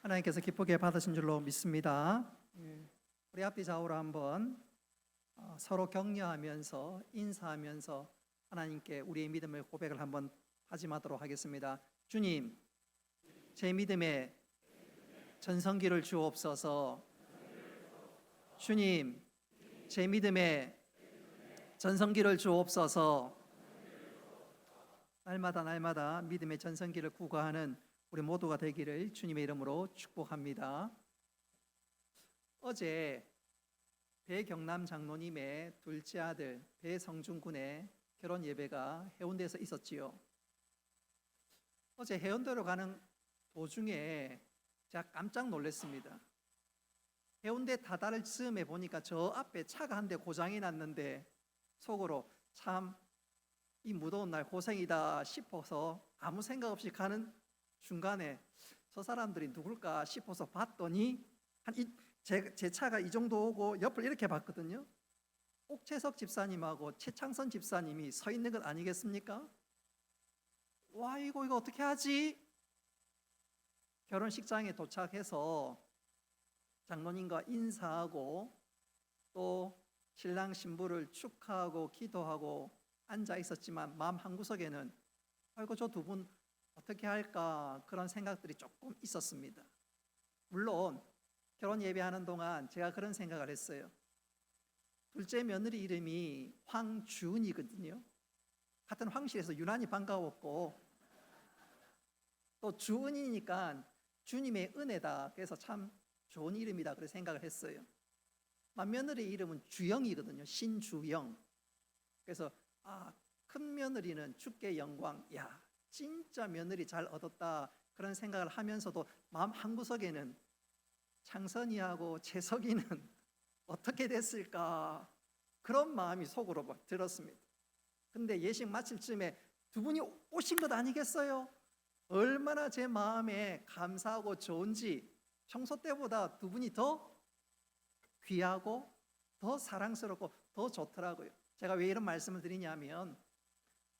하나님께서 기쁘게 받으신 줄로 믿습니다. 우리 앞뒤 좌우로 한번 서로 격려하면서 인사하면서 하나님께 우리의 믿음을 고백을 한번 다짐하도록 하겠습니다. 주님, 제 믿음에 전성기를 주옵소서. 주님, 제 믿음에 전성기를 주옵소서. 날마다 믿음의 전성기를 구가하는 우리 모두가 되기를 주님의 이름으로 축복합니다. 어제 배경남 장로님의 둘째 아들 배성준 군의 결혼 예배가 해운대에서 있었지요. 어제 해운대로 가는 도중에 제가 깜짝 놀랐습니다. 해운대 다다를 즈음에 보니까 저 앞에 차가 한 대 고장이 났는데 속으로 참 이 무더운 날 고생이다 싶어서 아무 생각 없이 가는 중간에 저 사람들이 누굴까 싶어서 봤더니 제 차가 이 정도 오고 옆을 이렇게 봤거든요. 옥채석 집사님하고 최창선 집사님이 서 있는 것 아니겠습니까? 와, 이거 어떻게 하지? 결혼식장에 도착해서 장로님과 인사하고 또 신랑 신부를 축하하고 기도하고 앉아 있었지만 마음 한구석에는 아이고 저 두 분 어떻게 할까 그런 생각들이 조금 있었습니다. 물론 결혼 예배하는 동안 제가 그런 생각을 했어요. 둘째 며느리 이름이 황주은이거든요. 같은 황실에서 유난히 반가웠고 또 주은이니까 주님의 은혜다, 그래서 참 좋은 이름이다 그렇게 생각을 했어요. 맏며느리 이름은 주영이거든요. 신주영. 그래서 큰 며느리는 주께 영광, 야 진짜 며느리 잘 얻었다 그런 생각을 하면서도 마음 한구석에는 창선이하고 재석이는 어떻게 됐을까 그런 마음이 속으로 들었습니다. 근데 예식 마칠 쯤에 두 분이 오신 것 아니겠어요? 얼마나 제 마음에 감사하고 좋은지 평소 때보다 두 분이 더 귀하고 더 사랑스럽고 더 좋더라고요. 제가 왜 이런 말씀을 드리냐면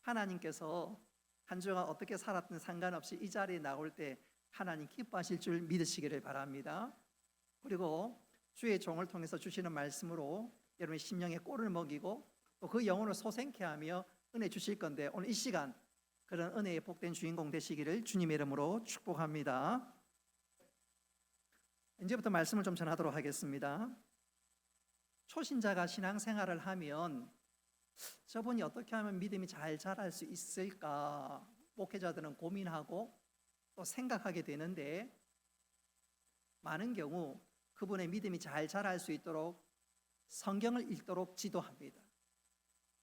하나님께서 한 주간 어떻게 살았든 상관없이 이 자리에 나올 때 하나님 기뻐하실 줄 믿으시기를 바랍니다. 그리고 주의 종을 통해서 주시는 말씀으로 여러분의 심령에 꼴을 먹이고 또 그 영혼을 소생케 하며 은혜 주실 건데, 오늘 이 시간 그런 은혜의 복된 주인공 되시기를 주님의 이름으로 축복합니다. 이제부터 말씀을 좀 전하도록 하겠습니다. 초신자가 신앙생활을 하면 저분이 어떻게 하면 믿음이 잘 자랄 수 있을까 목회자들은 고민하고 또 생각하게 되는데, 많은 경우 그분의 믿음이 잘 자랄 수 있도록 성경을 읽도록 지도합니다.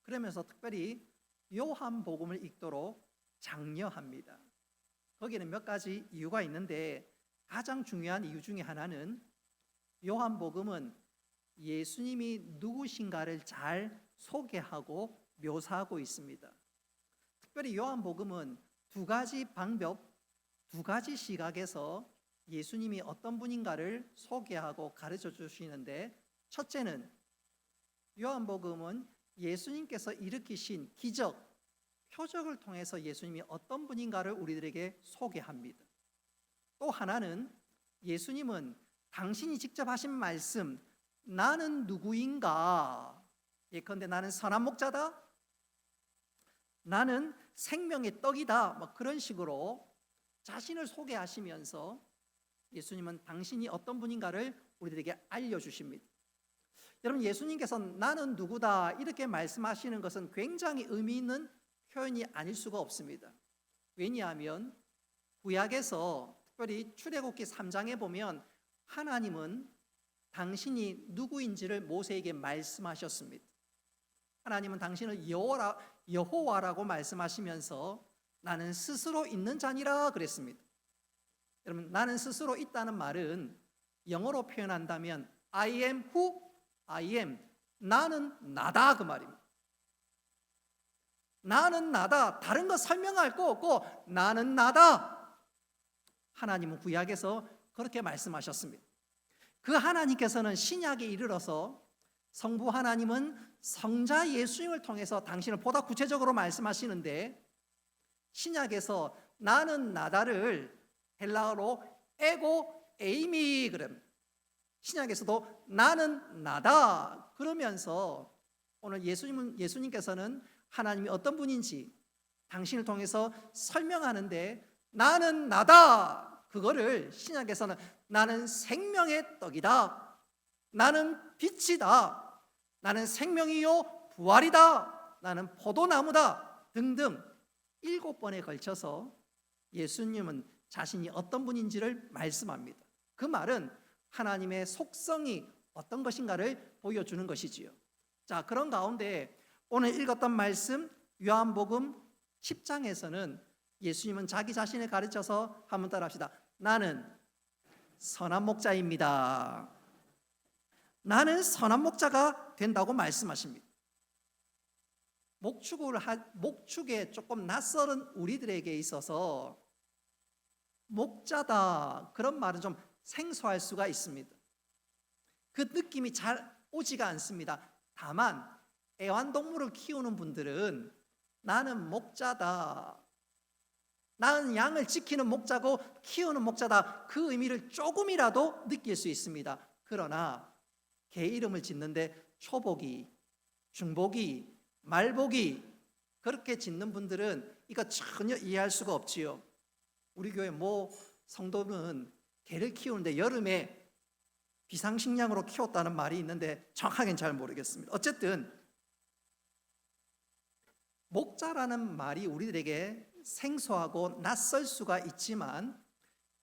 그러면서 특별히 요한복음을 읽도록 장려합니다. 거기는 몇 가지 이유가 있는데 가장 중요한 이유 중에 하나는 요한복음은 예수님이 누구신가를 잘 소개하고 묘사하고 있습니다. 특별히 요한복음은 두 가지 방법, 두 가지 시각에서 예수님이 어떤 분인가를 소개하고 가르쳐 주시는데, 첫째는 요한복음은 예수님께서 일으키신 기적, 표적을 통해서 예수님이 어떤 분인가를 우리들에게 소개합니다. 또 하나는 예수님은 당신이 직접 하신 말씀, 나는 누구인가? 예컨대 나는 선한 목자다, 나는 생명의 떡이다, 그런 식으로 자신을 소개하시면서 예수님은 당신이 어떤 분인가를 우리들에게 알려주십니다. 여러분, 예수님께서 나는 누구다 이렇게 말씀하시는 것은 굉장히 의미 있는 표현이 아닐 수가 없습니다. 왜냐하면 구약에서 특별히 출애굽기 3장에 보면 하나님은 당신이 누구인지를 모세에게 말씀하셨습니다. 하나님은 당신을 여호와라고 말씀하시면서 나는 스스로 있는 자니라 그랬습니다. 여러분, 나는 스스로 있다는 말은 영어로 표현한다면 I am who I am, 나는 나다 그 말입니다. 나는 나다, 다른 거 설명할 거 없고 나는 나다. 하나님은 구약에서 그렇게 말씀하셨습니다. 그 하나님께서는 신약에 이르러서 성부 하나님은 성자 예수님을 통해서 당신을 보다 구체적으로 말씀하시는데, 신약에서 나는 나다를 헬라어로 에고 에이미 그럼 신약에서도 나는 나다 그러면서 오늘 예수님께서는 하나님이 어떤 분인지 당신을 통해서 설명하는데 나는 나다 그거를 신약에서는 나는 생명의 떡이다, 나는 빛이다, 나는 생명이요 부활이다, 나는 포도나무다 등등 7번에 걸쳐서 예수님은 자신이 어떤 분인지를 말씀합니다. 그 말은 하나님의 속성이 어떤 것인가를 보여주는 것이지요. 자, 그런 가운데 오늘 읽었던 말씀 요한복음 10장에서는 예수님은 자기 자신을 가르쳐서 한번 따라합시다. 나는 선한 목자입니다. 나는 선한 목자가 된다고 말씀하십니다. 목축에 조금 낯설은 우리들에게 있어서 목자다 그런 말은 좀 생소할 수가 있습니다. 그 느낌이 잘 오지가 않습니다. 다만 애완동물을 키우는 분들은 나는 목자다, 나는 양을 지키는 목자고 키우는 목자다 그 의미를 조금이라도 느낄 수 있습니다. 그러나 개 이름을 짓는데 초복이, 중복이, 말복이 그렇게 짓는 분들은 이거 전혀 이해할 수가 없지요. 우리 교회 성도는 개를 키우는데 여름에 비상식량으로 키웠다는 말이 있는데 정확하게는 잘 모르겠습니다. 어쨌든 목자라는 말이 우리들에게 생소하고 낯설 수가 있지만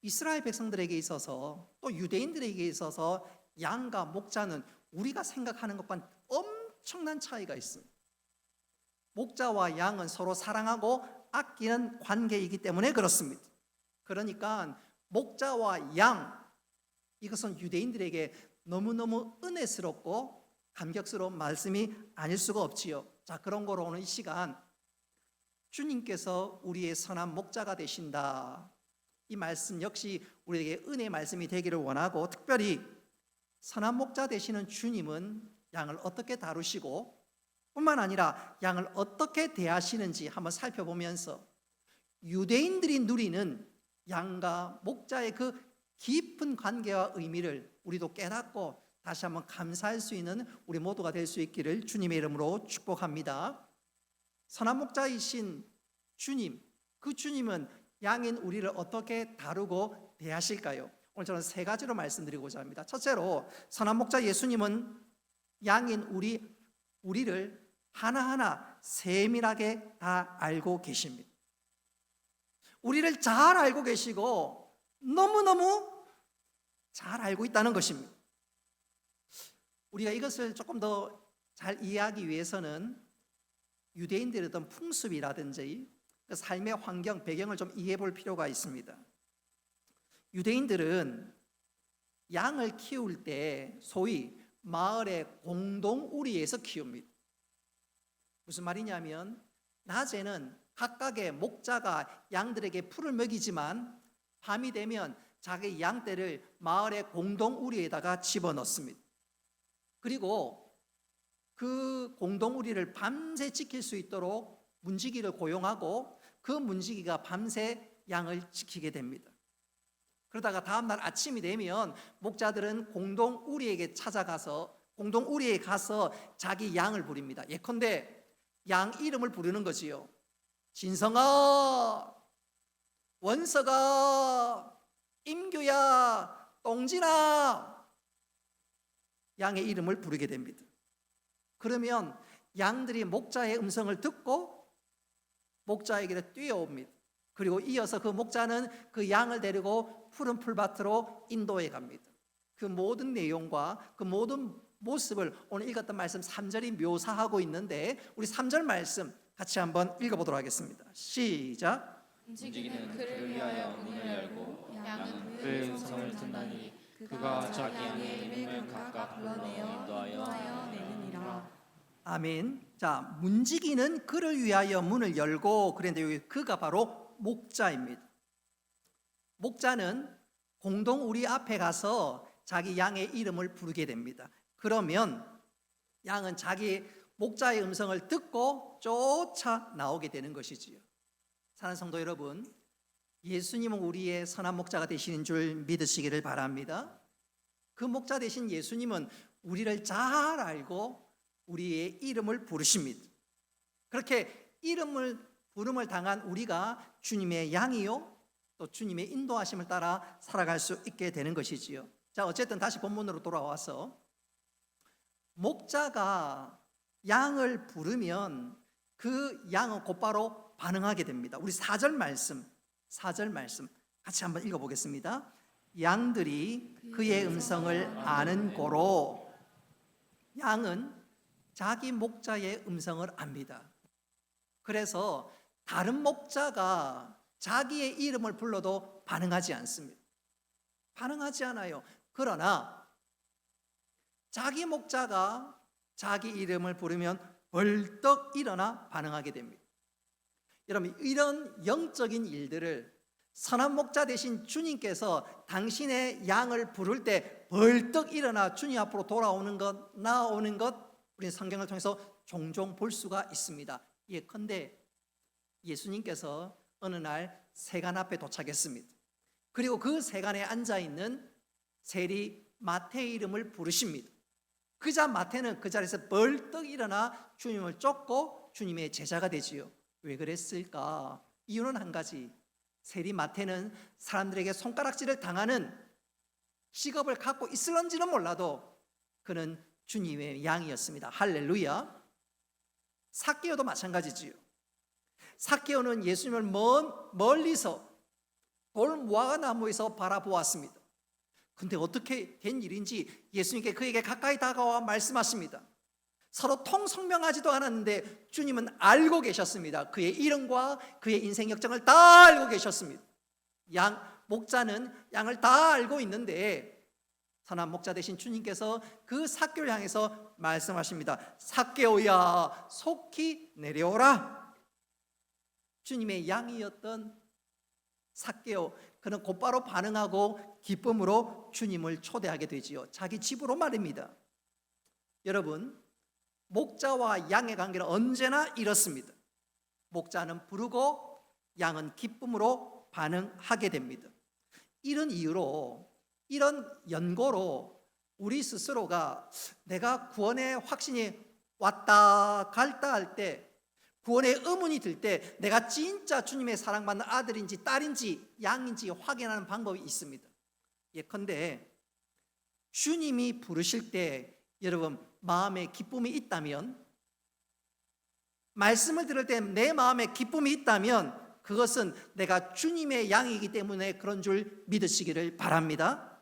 이스라엘 백성들에게 있어서 또 유대인들에게 있어서 양과 목자는 우리가 생각하는 것과는 엄청난 차이가 있습니다. 목자와 양은 서로 사랑하고 아끼는 관계이기 때문에 그렇습니다. 그러니까 목자와 양 이것은 유대인들에게 너무너무 은혜스럽고 감격스러운 말씀이 아닐 수가 없지요. 자, 그런 거로 오늘 이 시간 주님께서 우리의 선한 목자가 되신다, 이 말씀 역시 우리에게 은혜의 말씀이 되기를 원하고, 특별히 선한 목자 되시는 주님은 양을 어떻게 다루시고 뿐만 아니라 양을 어떻게 대하시는지 한번 살펴보면서 유대인들이 누리는 양과 목자의 그 깊은 관계와 의미를 우리도 깨닫고 다시 한번 감사할 수 있는 우리 모두가 될 수 있기를 주님의 이름으로 축복합니다. 선한 목자이신 주님, 그 주님은 양인 우리를 어떻게 다루고 대하실까요? 오늘 저는 3가지로 말씀드리고자 합니다. 첫째로 선한 목자 예수님은 양인 우리를 하나하나 세밀하게 다 알고 계십니다. 우리를 잘 알고 계시고 너무너무 잘 알고 있다는 것입니다. 우리가 이것을 조금 더 잘 이해하기 위해서는 유대인들의 어떤 풍습이라든지 그 삶의 환경, 배경을 좀 이해해 볼 필요가 있습니다. 유대인들은 양을 키울 때 소위 마을의 공동우리에서 키웁니다. 무슨 말이냐면 낮에는 각각의 목자가 양들에게 풀을 먹이지만 밤이 되면 자기 양떼를 마을의 공동우리에다가 집어넣습니다. 그리고 그 공동우리를 밤새 지킬 수 있도록 문지기를 고용하고 그 문지기가 밤새 양을 지키게 됩니다. 그러다가 다음날 아침이 되면 목자들은 공동우리에 가서 자기 양을 부립니다. 예컨대 양 이름을 부르는 거지요. 진성아, 원서가, 임규야, 똥진아, 양의 이름을 부르게 됩니다. 그러면 양들이 목자의 음성을 듣고 목자에게 뛰어옵니다. 그리고 이어서 그 목자는 그 양을 데리고 푸른 풀밭으로 인도해 갑니다. 그 모든 내용과 그 모든 모습을 오늘 읽었던 말씀 3절이 묘사하고 있는데 우리 3절 말씀 같이 한번 읽어보도록 하겠습니다. 시작. 움직이는 그를 위하여 문을 열고 양은 그의 음성을 듣나니 그가 자기 양의 이름을 각각 불러내어 인도하여 내느니라. 아멘. 자, 문지기는 그를 위하여 문을 열고, 그런데 여기 그가 바로 목자입니다. 목자는 공동우리 앞에 가서 자기 양의 이름을 부르게 됩니다. 그러면 양은 자기 목자의 음성을 듣고 쫓아 나오게 되는 것이지요. 사랑하는 성도 여러분, 예수님은 우리의 선한 목자가 되시는 줄 믿으시기를 바랍니다. 그 목자 되신 예수님은 우리를 잘 알고 우리의 이름을 부르십니다. 그렇게 부름을 당한 우리가 주님의 양이요 또 주님의 인도하심을 따라 살아갈 수 있게 되는 것이지요. 자, 어쨌든 다시 본문으로 돌아와서 목자가 양을 부르면 그 양은 곧바로 반응하게 됩니다. 우리 4절 말씀 같이 한번 읽어보겠습니다. 양들이 그의 음성을 아는 고로, 양은 자기 목자의 음성을 압니다. 그래서 다른 목자가 자기의 이름을 불러도 반응하지 않습니다. 반응하지 않아요. 그러나 자기 목자가 자기 이름을 부르면 벌떡 일어나 반응하게 됩니다. 여러분, 이런 영적인 일들을 선한 목자 되신 주님께서 당신의 양을 부를 때 벌떡 일어나 주님 앞으로 나오는 것 우리는 성경을 통해서 종종 볼 수가 있습니다. 예컨대 예수님께서 어느 날 세관 앞에 도착했습니다. 그리고 그 세관에 앉아있는 세리 마태의 이름을 부르십니다. 그자 마태는 그 자리에서 벌떡 일어나 주님을 쫓고 주님의 제자가 되지요. 왜 그랬을까? 이유는 한 가지. 세리 마태는 사람들에게 손가락질을 당하는 직업을 갖고 있을런지는 몰라도 그는 주님의 양이었습니다. 할렐루야. 삭개오도 마찬가지지요. 삭개오는 예수님을 멀리서 돌 무화과나무에서 바라보았습니다. 근데 어떻게 된 일인지 예수님께 그에게 가까이 다가와 말씀하십니다. 서로 통성명하지도 않았는데 주님은 알고 계셨습니다. 그의 이름과 그의 인생 역정을 다 알고 계셨습니다. 목자는 양을 다 알고 있는데 선한 목자 되신 주님께서 그 삭개오를 향해서 말씀하십니다. 삭개오야, 속히 내려오라. 주님의 양이었던 삭개오, 그는 곧바로 반응하고 기쁨으로 주님을 초대하게 되지요. 자기 집으로 말입니다. 여러분, 목자와 양의 관계는 언제나 이렇습니다. 목자는 부르고 양은 기쁨으로 반응하게 됩니다. 이런 이유로, 이런 연고로 우리 스스로가 내가 구원의 확신이 왔다 갈다 할 때, 구원의 의문이 들 때 내가 진짜 주님의 사랑받는 아들인지 딸인지 양인지 확인하는 방법이 있습니다. 예컨대 주님이 부르실 때 여러분 마음에 기쁨이 있다면, 말씀을 들을 때 내 마음에 기쁨이 있다면 그것은 내가 주님의 양이기 때문에 그런 줄 믿으시기를 바랍니다.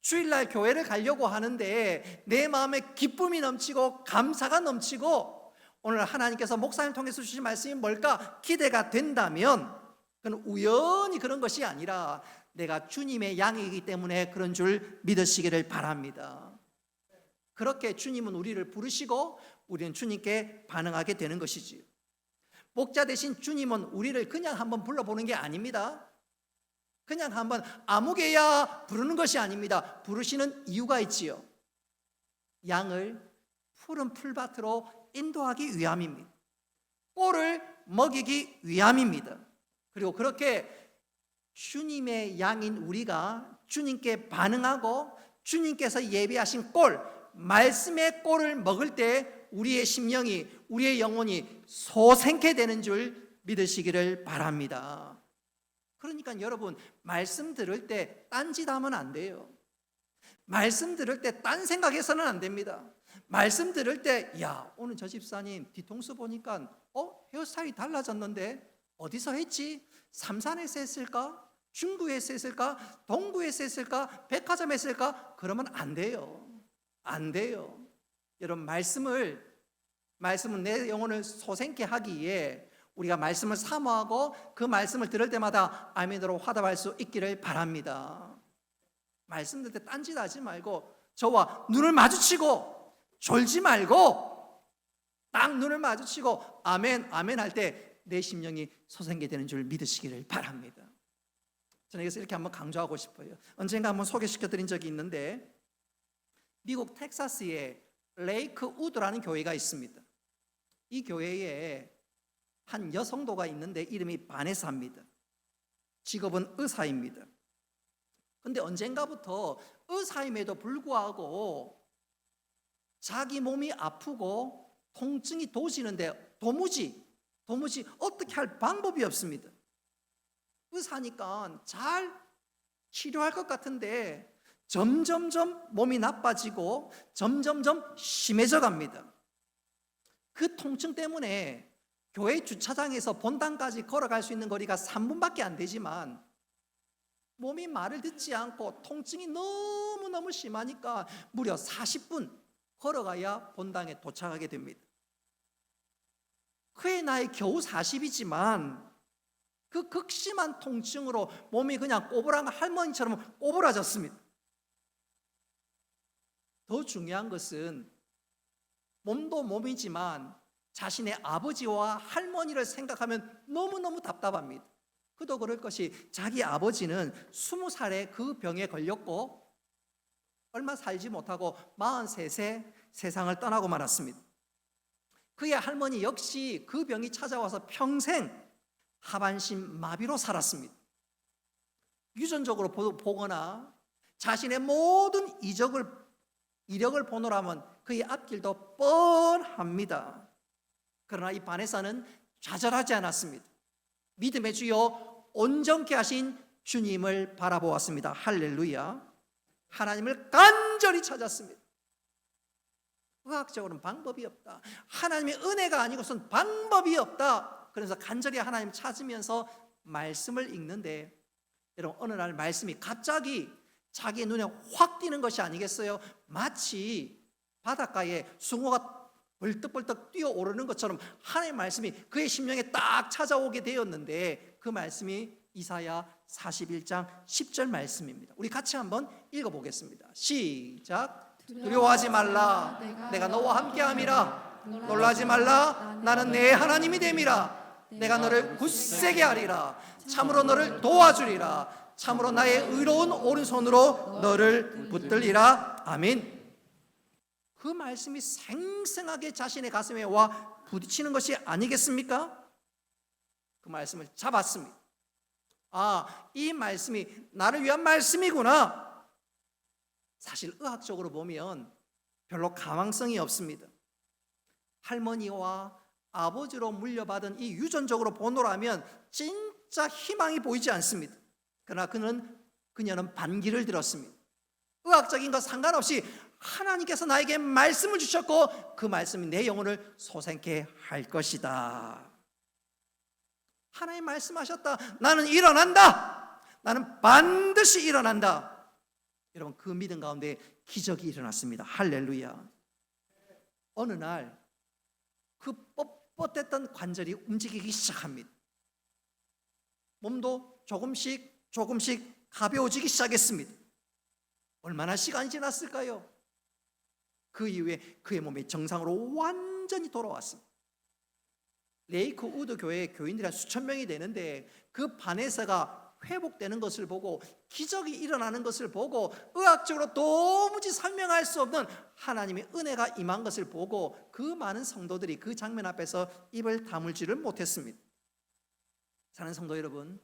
주일날 교회를 가려고 하는데 내 마음에 기쁨이 넘치고 감사가 넘치고 오늘 하나님께서 목사님 통해서 주신 말씀이 뭘까 기대가 된다면 그건 우연히 그런 것이 아니라 내가 주님의 양이기 때문에 그런 줄 믿으시기를 바랍니다. 그렇게 주님은 우리를 부르시고 우리는 주님께 반응하게 되는 것이지요. 목자 되신 주님은 우리를 그냥 한번 불러보는 게 아닙니다. 그냥 한번 아무개야 부르는 것이 아닙니다. 부르시는 이유가 있지요. 양을 푸른 풀밭으로 인도하기 위함입니다. 꼴을 먹이기 위함입니다. 그리고 그렇게 주님의 양인 우리가 주님께 반응하고 주님께서 예비하신 꼴, 말씀의 꼴을 먹을 때 우리의 심령이, 우리의 영혼이 소생케 되는 줄 믿으시기를 바랍니다. 그러니까 여러분, 말씀 들을 때 딴짓하면 안 돼요. 말씀 들을 때 딴 생각해서는 안 됩니다. 말씀 들을 때, 야, 오늘 저 집사님 뒤통수 보니까 헤어스타일이 달라졌는데 어디서 했지? 삼산에서 했을까? 중구에서 했을까? 동구에서 했을까? 백화점에서 했을까? 그러면 안 돼요. 안 돼요. 여러분, 말씀은 내 영혼을 소생케 하기 위해 우리가 말씀을 사모하고 그 말씀을 들을 때마다 아멘으로 화답할 수 있기를 바랍니다. 말씀 들을 때 딴짓하지 말고 저와 눈을 마주치고 졸지 말고 딱 눈을 마주치고 아멘 아멘 할 때 내 심령이 소생케 되는 줄 믿으시기를 바랍니다. 저는 여기서 이렇게 한번 강조하고 싶어요. 언젠가 한번 소개시켜 드린 적이 있는데 미국 텍사스에 레이크 우드라는 교회가 있습니다. 이 교회에 한 여성도가 있는데 이름이 바네사입니다. 직업은 의사입니다. 근데 언젠가부터 의사임에도 불구하고 자기 몸이 아프고 통증이 도지는데 도무지 어떻게 할 방법이 없습니다. 의사니까 잘 치료할 것 같은데 점점점 몸이 나빠지고 점점점 심해져 갑니다. 그 통증 때문에 교회 주차장에서 본당까지 걸어갈 수 있는 거리가 3분밖에 안 되지만 몸이 말을 듣지 않고 통증이 너무너무 심하니까 무려 40분 걸어가야 본당에 도착하게 됩니다. 그의 나이 겨우 40이지만 그 극심한 통증으로 몸이 그냥 꼬부랑 할머니처럼 꼬부라졌습니다. 더 중요한 것은 몸도 몸이지만 자신의 아버지와 할머니를 생각하면 너무너무 답답합니다. 그도 그럴 것이 자기 아버지는 20살에 그 병에 걸렸고 얼마 살지 못하고 43세 세상을 떠나고 말았습니다. 그의 할머니 역시 그 병이 찾아와서 평생 하반신 마비로 살았습니다. 유전적으로 보거나 자신의 모든 이력을 보노라면 그의 앞길도 뻔합니다. 그러나 이 바네사는 좌절하지 않았습니다. 믿음의 주여 온전케 하신 주님을 바라보았습니다. 할렐루야. 하나님을 간절히 찾았습니다. 의학적으로는 방법이 없다. 하나님의 은혜가 아니고선 방법이 없다. 그래서 간절히 하나님 찾으면서 말씀을 읽는데 여러분 어느 날 말씀이 갑자기 자기 눈에 확 띄는 것이 아니겠어요? 마치 바닷가에 숭어가 벌떡벌떡 뛰어오르는 것처럼 하나님의 말씀이 그의 심령에 딱 찾아오게 되었는데 그 말씀이 이사야 41장 10절 말씀입니다. 우리 같이 한번 읽어보겠습니다. 시작. 두려워하지 말라. 내가 너와 함께함이라. 놀라지 말라. 나는 내 하나님이 됨이라. 내가 너를 굳세게 하리라. 참으로 너를 도와주리라. 참으로 나의 의로운 오른손으로 너를 붙들리라. 아멘. 그 말씀이 생생하게 자신의 가슴에 와 부딪히는 것이 아니겠습니까? 그 말씀을 잡았습니다. 아, 이 말씀이 나를 위한 말씀이구나. 사실 의학적으로 보면 별로 가망성이 없습니다. 할머니와 아버지로 물려받은 이 유전적으로 보노라면 진짜 희망이 보이지 않습니다. 그러나 그녀는 반기를 들었습니다. 의학적인 것 상관없이 하나님께서 나에게 말씀을 주셨고 그 말씀이 내 영혼을 소생케 할 것이다. 하나님 말씀하셨다. 나는 일어난다. 나는 반드시 일어난다. 여러분 그 믿음 가운데 기적이 일어났습니다. 할렐루야. 어느 날 그 뻣뻣했던 관절이 움직이기 시작합니다. 몸도 조금씩 가벼워지기 시작했습니다. 얼마나 시간이 지났을까요? 그 이후에 그의 몸이 정상으로 완전히 돌아왔습니다. 레이크 우드 교회의 교인들이 한 수천 명이 되는데 그 바네사가 회복되는 것을 보고 기적이 일어나는 것을 보고 의학적으로 도무지 설명할 수 없는 하나님의 은혜가 임한 것을 보고 그 많은 성도들이 그 장면 앞에서 입을 다물지를 못했습니다. 사랑하는 성도 여러분,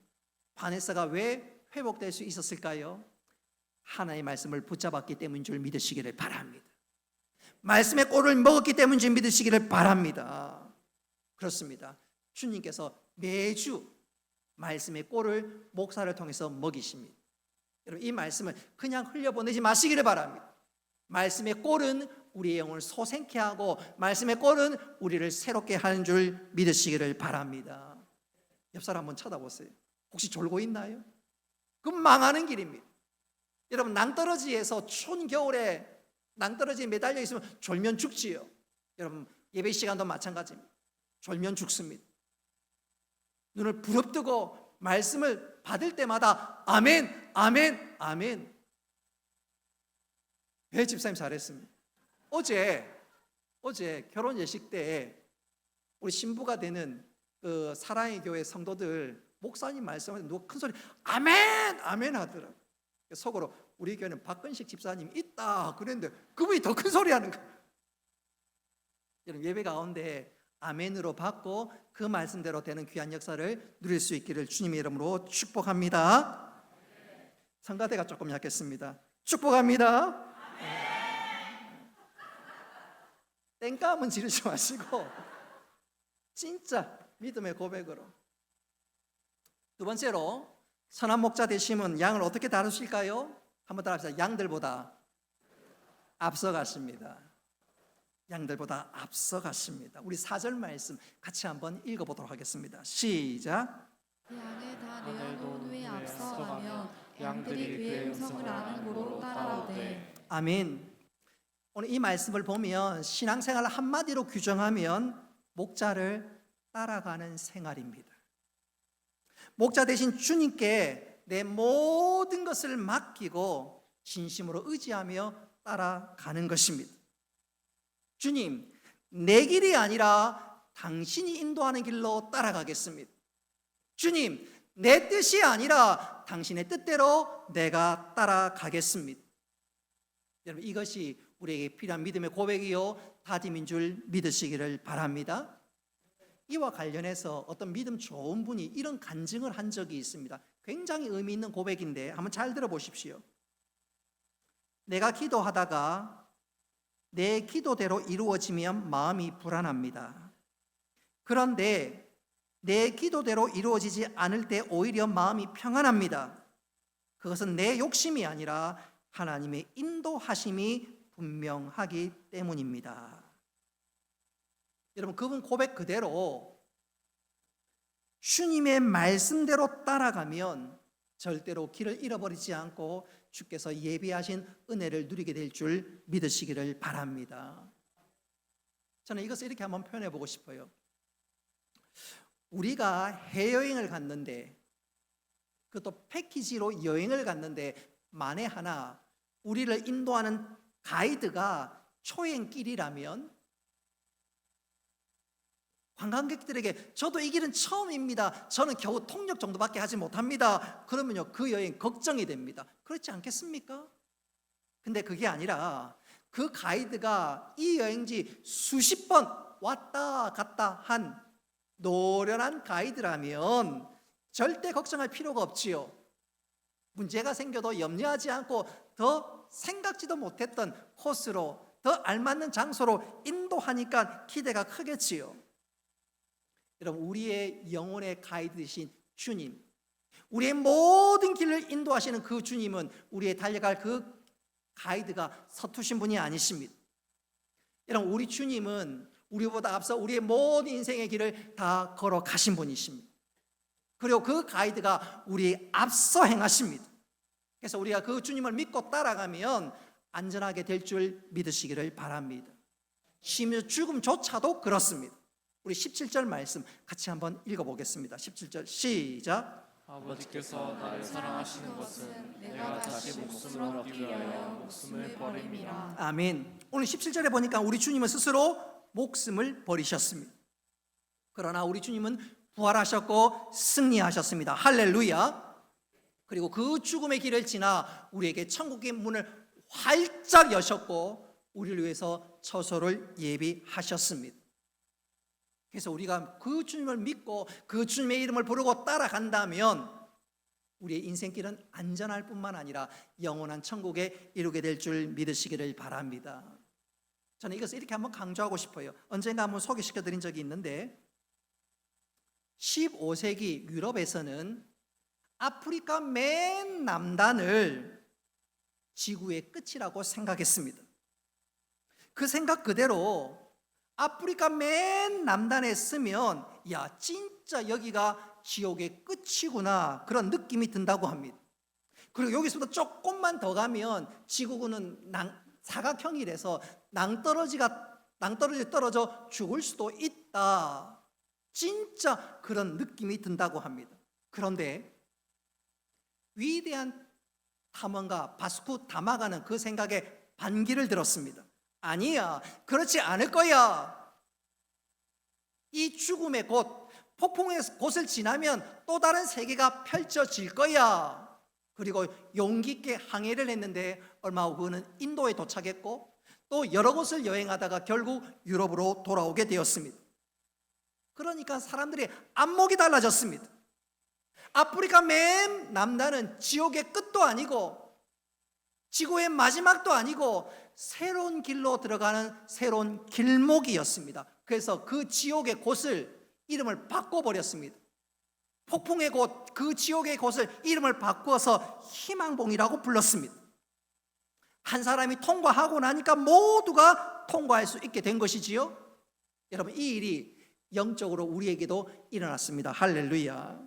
바네사가 왜 회복될 수 있었을까요? 하나님의 말씀을 붙잡았기 때문인 줄 믿으시기를 바랍니다. 말씀의 꼴을 먹었기 때문인 줄 믿으시기를 바랍니다. 그렇습니다. 주님께서 매주 말씀의 꼴을 목사를 통해서 먹이십니다. 여러분 이 말씀을 그냥 흘려보내지 마시기를 바랍니다. 말씀의 꼴은 우리의 영혼을 소생케 하고 말씀의 꼴은 우리를 새롭게 하는 줄 믿으시기를 바랍니다. 옆 사람 한번 쳐다보세요. 혹시 졸고 있나요? 그럼 망하는 길입니다. 여러분 낭떠러지에서 추운 겨울에 낭떠러지에 매달려 있으면 졸면 죽지요. 여러분 예배 시간도 마찬가지입니다. 졸면 죽습니다. 눈을 부릅뜨고 말씀을 받을 때마다 아멘, 아멘, 아멘. 네, 집사님 잘했습니다. 어제 결혼 예식 때 우리 신부가 되는 그 사랑의 교회 성도들 목사님 말씀하는데 누가 큰 소리 아멘, 아멘 하더라고요. 속으로 우리 교회는 박근식 집사님 있다 그랬는데 그분이 더 큰 소리 하는 거예요. 여러분 예배 가운데 아멘으로 받고 그 말씀대로 되는 귀한 역사를 누릴 수 있기를 주님의 이름으로 축복합니다. 성가대가 조금 약했습니다. 축복합니다. 땡감은 지르지 마시고 진짜 믿음의 고백으로. 두 번째로, 선한 목자 되심은 양을 어떻게 다루실까요? 한번 따라합시다. 양들보다 앞서가십니다. 양들보다 앞서가십니다. 우리 4절 말씀 같이 한번 읽어보도록 하겠습니다. 시작. 양을 다 내어놓은 후에 앞서가며 양들이 그의 음성을 아는 고로 따라오되. 아멘. 오늘 이 말씀을 보면 신앙생활을 한마디로 규정하면 목자를 따라가는 생활입니다. 목자 대신 주님께 내 모든 것을 맡기고 진심으로 의지하며 따라가는 것입니다. 주님, 내 길이 아니라 당신이 인도하는 길로 따라가겠습니다. 주님, 내 뜻이 아니라 당신의 뜻대로 내가 따라가겠습니다. 여러분, 이것이 우리에게 필요한 믿음의 고백이요 다짐인 줄 믿으시기를 바랍니다. 이와 관련해서 어떤 믿음 좋은 분이 이런 간증을 한 적이 있습니다. 굉장히 의미 있는 고백인데 한번 잘 들어보십시오. 내가 기도하다가 내 기도대로 이루어지면 마음이 불안합니다. 그런데 내 기도대로 이루어지지 않을 때 오히려 마음이 평안합니다. 그것은 내 욕심이 아니라 하나님의 인도하심이 분명하기 때문입니다. 여러분, 그분 고백 그대로 주님의 말씀대로 따라가면 절대로 길을 잃어버리지 않고 주께서 예비하신 은혜를 누리게 될 줄 믿으시기를 바랍니다. 저는 이것을 이렇게 한번 표현해 보고 싶어요. 우리가 해여행을 갔는데, 그것도 패키지로 여행을 갔는데 만에 하나 우리를 인도하는 가이드가 초행길이라면 관광객들에게 저도 이 길은 처음입니다. 저는 겨우 통역 정도밖에 하지 못합니다. 그러면요, 그 여행 걱정이 됩니다. 그렇지 않겠습니까? 근데 그게 아니라 그 가이드가 이 여행지 수십 번 왔다 갔다 한 노련한 가이드라면 절대 걱정할 필요가 없지요. 문제가 생겨도 염려하지 않고 더 생각지도 못했던 코스로, 더 알맞는 장소로 인도하니까 기대가 크겠지요. 여러분, 우리의 영혼의 가이드이신 주님, 우리의 모든 길을 인도하시는 그 주님은 우리의 달려갈 그 가이드가 서투신 분이 아니십니다. 여러분, 우리 주님은 우리보다 앞서 우리의 모든 인생의 길을 다 걸어가신 분이십니다. 그리고 그 가이드가 우리 앞서 행하십니다. 그래서 우리가 그 주님을 믿고 따라가면 안전하게 될 줄 믿으시기를 바랍니다. 심지어 죽음조차도 그렇습니다. 우리 17절 말씀 같이 한번 읽어보겠습니다. 17절 시작. 아버지께서 나를 사랑하시는 것은 내가 다시 목숨을 얻기 위하여 목숨을 버림이라. 아멘. 오늘 17절에 보니까 우리 주님은 스스로 목숨을 버리셨습니다. 그러나 우리 주님은 부활하셨고 승리하셨습니다. 할렐루야. 그리고 그 죽음의 길을 지나 우리에게 천국의 문을 활짝 여셨고 우리를 위해서 처소를 예비하셨습니다. 그래서 우리가 그 주님을 믿고 그 주님의 이름을 부르고 따라간다면 우리의 인생길은 안전할 뿐만 아니라 영원한 천국에 이루게 될 줄 믿으시기를 바랍니다. 저는 이것을 이렇게 한번 강조하고 싶어요. 언젠가 한번 소개시켜 드린 적이 있는데 15세기 유럽에서는 아프리카 맨 남단을 지구의 끝이라고 생각했습니다. 그 생각 그대로 아프리카 맨 남단에 있으면 야, 진짜 여기가 지옥의 끝이구나, 그런 느낌이 든다고 합니다. 그리고 여기서부터 조금만 더 가면 지구는 사각형이라서 낭떠러지 떨어져 죽을 수도 있다, 진짜 그런 느낌이 든다고 합니다. 그런데 위대한 탐험가 바스코 다마가는 그 생각에 반기를 들었습니다. 아니야, 그렇지 않을 거야. 이 죽음의 곳, 폭풍의 곳을 지나면 또 다른 세계가 펼쳐질 거야. 그리고 용기 있게 항해를 했는데 얼마 후 그는 인도에 도착했고 또 여러 곳을 여행하다가 결국 유럽으로 돌아오게 되었습니다. 그러니까 사람들의 안목이 달라졌습니다. 아프리카 맨 남단은 지옥의 끝도 아니고 지구의 마지막도 아니고 새로운 길로 들어가는 새로운 길목이었습니다. 그래서 그 지옥의 곳을 이름을 바꿔버렸습니다. 폭풍의 곳, 그 지옥의 곳을 이름을 바꾸어서 희망봉이라고 불렀습니다. 한 사람이 통과하고 나니까 모두가 통과할 수 있게 된 것이지요. 여러분, 이 일이 영적으로 우리에게도 일어났습니다. 할렐루야.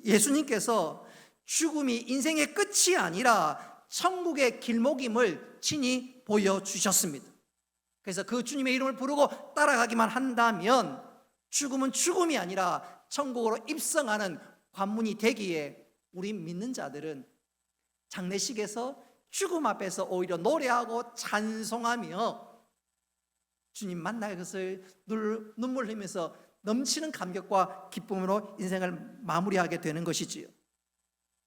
예수님께서 죽음이 인생의 끝이 아니라 천국의 길목임을 친히 보여주셨습니다. 그래서 그 주님의 이름을 부르고 따라가기만 한다면 죽음은 죽음이 아니라 천국으로 입성하는 관문이 되기에 우리 믿는 자들은 장례식에서 죽음 앞에서 오히려 노래하고 찬송하며 주님 만날 것을 눈물 흘리면서 넘치는 감격과 기쁨으로 인생을 마무리하게 되는 것이지요.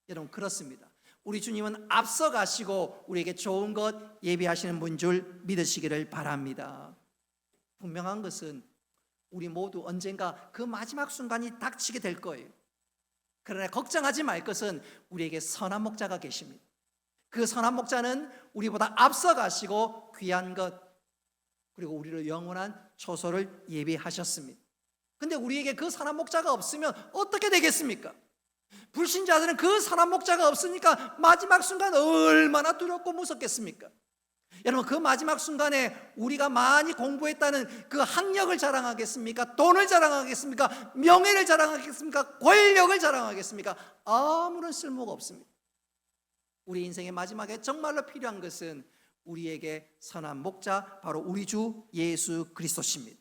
여러분, 그렇습니다. 우리 주님은 앞서 가시고 우리에게 좋은 것 예비하시는 분인 줄 믿으시기를 바랍니다. 분명한 것은 우리 모두 언젠가 그 마지막 순간이 닥치게 될 거예요. 그러나 걱정하지 말 것은 우리에게 선한 목자가 계십니다. 그 선한 목자는 우리보다 앞서 가시고 귀한 것 그리고 우리를 영원한 초소를 예비하셨습니다. 근데 우리에게 그 선한 목자가 없으면 어떻게 되겠습니까? 불신자들은 그 선한 목자가 없으니까 마지막 순간 얼마나 두렵고 무섭겠습니까? 여러분, 그 마지막 순간에 우리가 많이 공부했다는 그 학력을 자랑하겠습니까? 돈을 자랑하겠습니까? 명예를 자랑하겠습니까? 권력을 자랑하겠습니까? 아무런 쓸모가 없습니다. 우리 인생의 마지막에 정말로 필요한 것은 우리에게 선한 목자, 바로 우리 주 예수 그리스도십니다.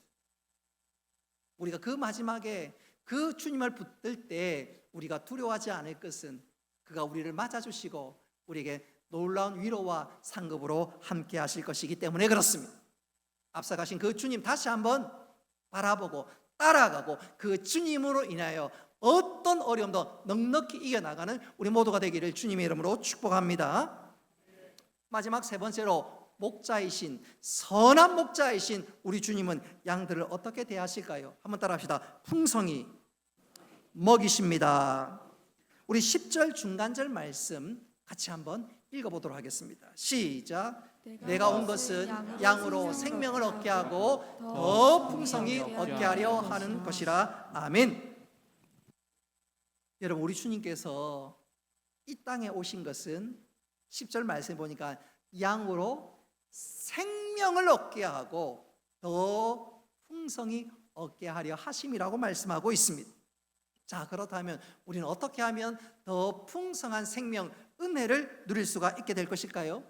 우리가 그 마지막에 그 주님을 붙들 때 우리가 두려워하지 않을 것은 그가 우리를 맞아주시고 우리에게 놀라운 위로와 상급으로 함께 하실 것이기 때문에 그렇습니다. 앞서 가신 그 주님 다시 한번 바라보고 따라가고 그 주님으로 인하여 어떤 어려움도 넉넉히 이겨나가는 우리 모두가 되기를 주님의 이름으로 축복합니다. 마지막 세 번째로 목자이신 선한 목자이신 우리 주님은 양들을 어떻게 대하실까요? 한번 따라합시다. 풍성히 먹이십니다. 우리 10절 중간절 말씀 같이 한번 읽어보도록 하겠습니다. 시작. 내가 온 것은 양으로 생명을 얻게 하고 더 풍성히 얻게 하려 하는 것이라. 아멘. 여러분, 우리 주님께서 이 땅에 오신 것은 10절 말씀에 보니까 양으로 생명을 얻게 하고 더 풍성히 얻게 하려 하심이라고 말씀하고 있습니다. 자, 그렇다면 우리는 어떻게 하면 더 풍성한 생명, 은혜를 누릴 수가 있게 될 것일까요?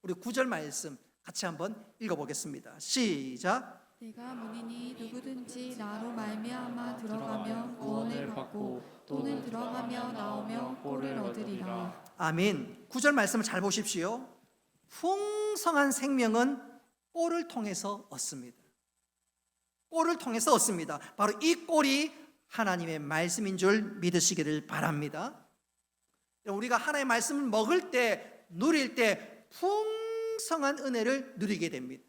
우리 9절 말씀 같이 한번 읽어보겠습니다. 시작. 내가 문이니 누구든지 나로 말미암아 들어가면 구원을 받고 또는 들어가며 나오며 꼴을 얻으리라. 아멘. 9절 말씀을 잘 보십시오. 풍성한 생명은 꼴을 통해서 얻습니다. 꼴을 통해서 얻습니다. 바로 이 꼴이 하나님의 말씀인 줄 믿으시기를 바랍니다. 우리가 하나님의 말씀을 먹을 때, 누릴 때 풍성한 은혜를 누리게 됩니다.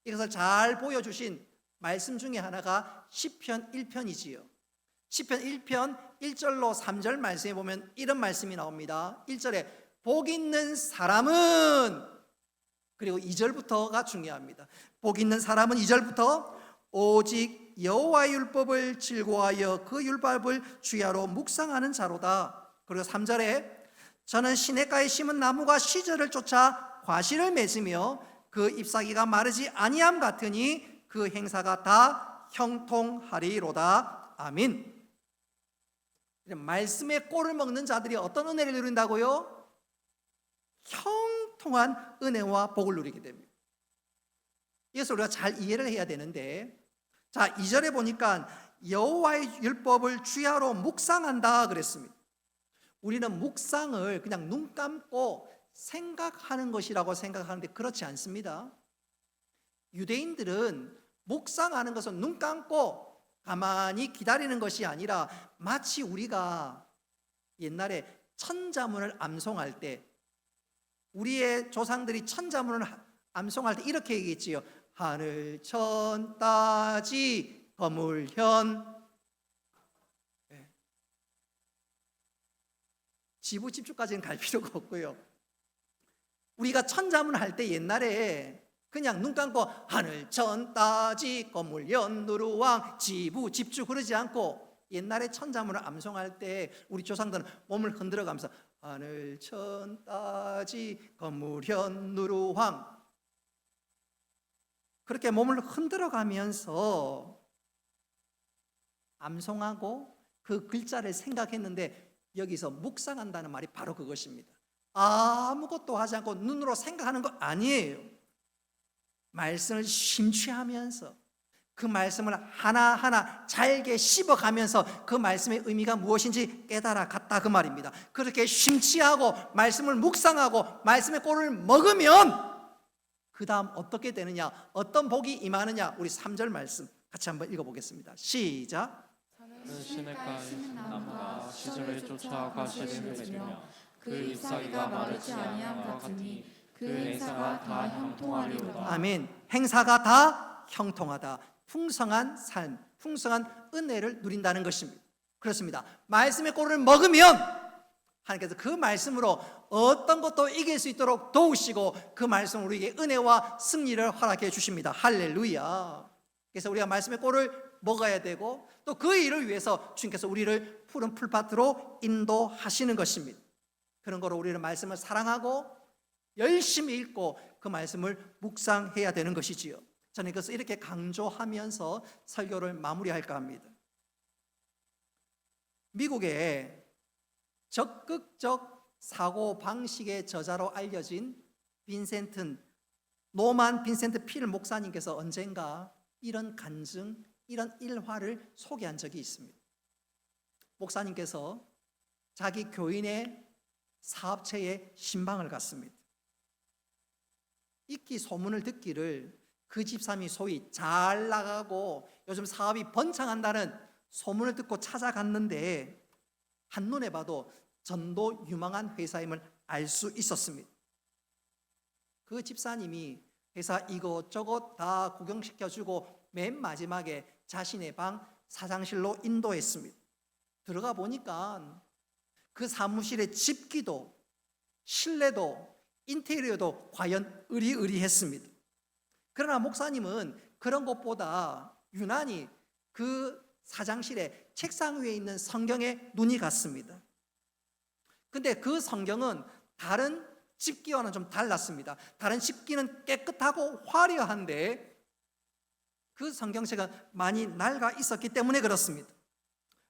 이것을 잘 보여주신 말씀 중에 하나가 시편 1편이지요. 시편 1편 1절로 3절 말씀에 보면 이런 말씀이 나옵니다. 1절에 복 있는 사람은, 그리고 2절부터가 중요합니다. 복 있는 사람은 2절부터 오직 여호와의 율법을 즐거워하여 그 율법을 주야로 묵상하는 자로다. 그리고 3절에 저는 시냇가에 심은 나무가 시절을 쫓아 과실을 맺으며 그 잎사귀가 마르지 아니함 같으니 그 행사가 다 형통하리로다. 아멘. 말씀의 꼴을 먹는 자들이 어떤 은혜를 누린다고요? 형통한 은혜와 복을 누리게 됩니다. 이것을 우리가 잘 이해를 해야 되는데, 자, 2절에 보니까 여호와의 율법을 주야로 묵상한다 그랬습니다. 우리는 묵상을 그냥 눈 감고 생각하는 것이라고 생각하는데 그렇지 않습니다. 유대인들은 묵상하는 것은 눈 감고 가만히 기다리는 것이 아니라 마치 우리가 옛날에 천자문을 암송할 때, 우리의 조상들이 천자문을 암송할 때 이렇게 얘기했지요. 하늘 천 따지 거물현. 지부 집주까지는 갈 필요가 없고요. 우리가 천자문 할 때 옛날에 그냥 눈 감고 하늘 천 따지 거물현 누루왕 지부 집주 그러지 않고 옛날에 천자문을 암송할 때 우리 조상들은 몸을 흔들어 가면서 하늘 천 따지 거물현 누루왕 그렇게 몸을 흔들어 가면서 암송하고 그 글자를 생각했는데 여기서 묵상한다는 말이 바로 그것입니다. 아무것도 하지 않고 눈으로 생각하는 거 아니에요. 말씀을 심취하면서 그 말씀을 하나하나 잘게 씹어가면서 그 말씀의 의미가 무엇인지 깨달아 갔다 그 말입니다. 그렇게 심취하고 말씀을 묵상하고 말씀의 꼴을 먹으면 그 다음 어떻게 되느냐, 어떤 복이 임하느냐, 우리 3절 말씀 같이 한번 읽어보겠습니다. 시작. 저는 시냇가에 심은 나무가 시절을 쫓아 과실을 맺으며 그 잎사귀가 마르지 아니함 같으니 그 행사가 다 형통하리로다. 아멘. 행사가 다 형통하다. 풍성한 삶, 풍성한 은혜를 누린다는 것입니다. 그렇습니다. 말씀의 꼴을 먹으면 하나님께서 그 말씀으로 어떤 것도 이길 수 있도록 도우시고 그 말씀으로 우리에게 은혜와 승리를 허락해 주십니다. 할렐루야. 그래서 우리가 말씀의 꼴을 먹어야 되고 또 그 일을 위해서 주님께서 우리를 푸른 풀밭으로 인도하시는 것입니다. 그런 거로 우리는 말씀을 사랑하고 열심히 읽고 그 말씀을 묵상해야 되는 것이지요. 저는 이것을 이렇게 강조하면서 설교를 마무리할까 합니다. 미국의 적극적 사고 방식의 저자로 알려진 노만 빈센트 필 목사님께서 언젠가 이런 간증, 이런 일화를 소개한 적이 있습니다. 목사님께서 자기 교인의 사업체에 신방을 갔습니다. 익히 소문을 듣기를 그 집사람이 소위 잘 나가고 요즘 사업이 번창한다는 소문을 듣고 찾아갔는데 한눈에 봐도 전도 유망한 회사임을 알 수 있었습니다. 그 집사님이 회사 이것저것 다 구경시켜주고 맨 마지막에 자신의 방 사장실로 인도했습니다. 들어가 보니까 그 사무실의 집기도 실내도 인테리어도 과연 으리으리했습니다. 그러나 목사님은 그런 것보다 유난히 그 사장실에 책상 위에 있는 성경에 눈이 갔습니다. 근데 그 성경은 다른 집기와는 좀 달랐습니다. 다른 집기는 깨끗하고 화려한데 그 성경책은 많이 낡아 있었기 때문에 그렇습니다.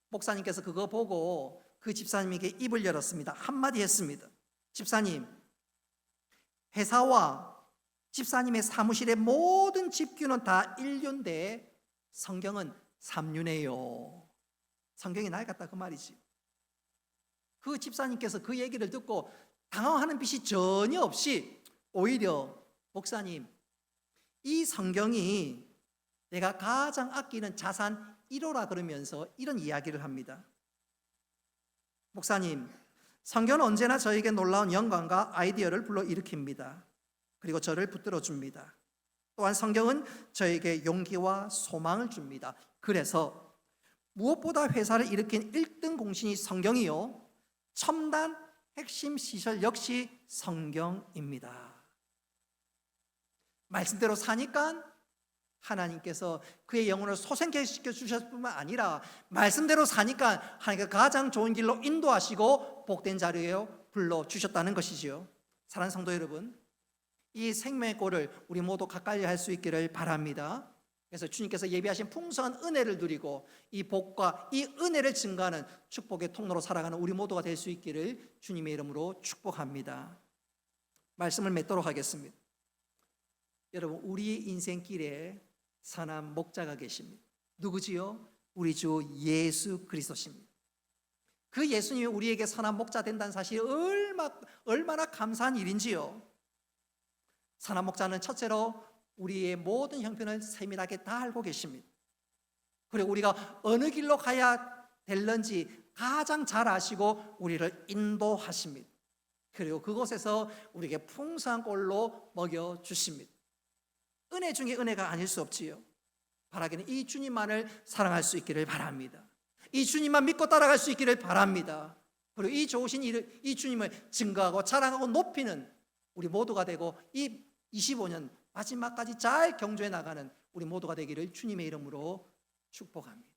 목사님께서 그거 보고 그 집사님에게 입을 열었습니다. 한마디 했습니다. 집사님, 회사와 집사님의 사무실의 모든 집규는 다 1륜인데 성경은 3륜이에요. 성경이 낡았다 그 말이지. 그 집사님께서 그 얘기를 듣고 당황하는 빛이 전혀 없이 오히려 목사님, 이 성경이 내가 가장 아끼는 자산 1호라 그러면서 이런 이야기를 합니다. 목사님, 성경은 언제나 저에게 놀라운 영광과 아이디어를 불러일으킵니다. 그리고 저를 붙들어 줍니다. 또한 성경은 저에게 용기와 소망을 줍니다. 그래서 무엇보다 회사를 일으킨 1등 공신이 성경이요, 첨단 핵심 시설 역시 성경입니다. 말씀대로 사니까 하나님께서 그의 영혼을 소생시켜 주셨을 뿐만 아니라 말씀대로 사니까 하나님께서 가장 좋은 길로 인도하시고 복된 자리에 불러주셨다는 것이지요. 사랑하는 성도 여러분, 이 생명의 꼴을 우리 모두 가까이 할 수 있기를 바랍니다. 그래서 주님께서 예비하신 풍성한 은혜를 누리고 이 복과 이 은혜를 증가하는 축복의 통로로 살아가는 우리 모두가 될 수 있기를 주님의 이름으로 축복합니다. 말씀을 맺도록 하겠습니다. 여러분, 우리 인생길에 선한 목자가 계십니다. 누구지요? 우리 주 예수 그리스도십니다. 그 예수님이 우리에게 선한 목자 된다는 사실이 얼마나 감사한 일인지요. 선한 목자는 첫째로 우리의 모든 형편을 세밀하게 다 알고 계십니다. 그리고 우리가 어느 길로 가야 될는지 가장 잘 아시고 우리를 인도하십니다. 그리고 그곳에서 우리에게 풍성한 꼴로 먹여주십니다. 은혜 중에 은혜가 아닐 수 없지요. 바라기는 이 주님만을 사랑할 수 있기를 바랍니다. 이 주님만 믿고 따라갈 수 있기를 바랍니다. 그리고 이 좋으신 이 주님을 증거하고 자랑하고 높이는 우리 모두가 되고 이 25년 마지막까지 잘 경주해 나가는 우리 모두가 되기를 주님의 이름으로 축복합니다.